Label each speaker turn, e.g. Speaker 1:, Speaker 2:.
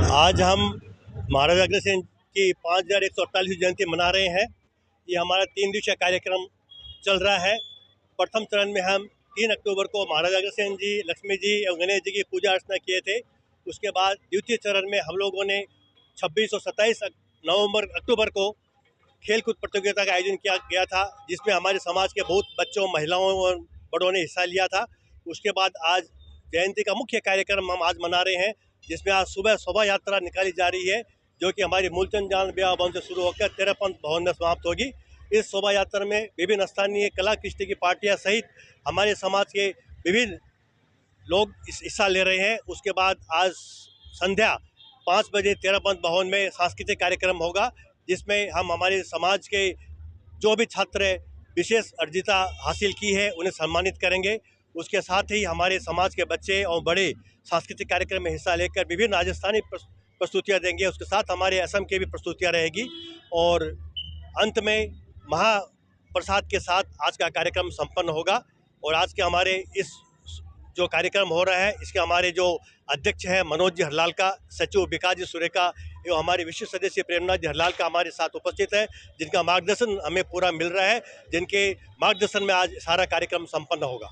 Speaker 1: आज हम महाराजा अग्रसेन की 5148वीं जयंती मना रहे हैं। ये हमारा 3 दिवसीय कार्यक्रम चल रहा है। प्रथम चरण में हम 3 अक्टूबर को महाराजा अग्रसेन जी, लक्ष्मी जी और गणेश जी की पूजा अर्चना किए थे। उसके बाद द्वितीय चरण में हम लोगों ने 26 और 27 अक्टूबर को खेलकूद प्रतियोगिता का आयोजन किया गया था, जिसमें हमारे समाज के बहुत बच्चों, महिलाओं और बड़ों ने हिस्सा लिया था। उसके बाद आज जयंती का मुख्य कार्यक्रम हम आज मना रहे हैं, जिसमें आज सुबह शोभा यात्रा निकाली जा रही है, जो कि हमारी मूलचंद जान ब्याह भवन से शुरू होकर तेरहपंथ भवन में समाप्त होगी। इस शोभा यात्रा में विभिन्न स्थानीय कला कृष्टि की पार्टियां सहित हमारे समाज के विभिन्न लोग हिस्सा ले रहे हैं। उसके बाद आज संध्या 5 बजे तेरहपंथ भवन में सांस्कृतिक कार्यक्रम होगा, जिसमें हम हमारे समाज के जो भी छात्र विशेष अर्जिता हासिल की है उन्हें सम्मानित करेंगे। उसके साथ ही हमारे समाज के बच्चे और बड़े सांस्कृतिक कार्यक्रम में हिस्सा लेकर विभिन्न राजस्थानी प्रस्तुतियाँ देंगे। उसके साथ हमारे असम की भी प्रस्तुतियाँ रहेगी और अंत में महाप्रसाद के साथ आज का कार्यक्रम संपन्न होगा। और आज के हमारे इस जो कार्यक्रम हो रहा है, इसके हमारे जो अध्यक्ष हैं मनोज जी हरलाल का, सचिव विकास जी सुरेखा एवं हमारे विशिष्ट सदस्य प्रेमनाथ जी हरलाल का हमारे साथ उपस्थित है, जिनका मार्गदर्शन हमें पूरा मिल रहा है, जिनके मार्गदर्शन में आज सारा कार्यक्रम संपन्न होगा।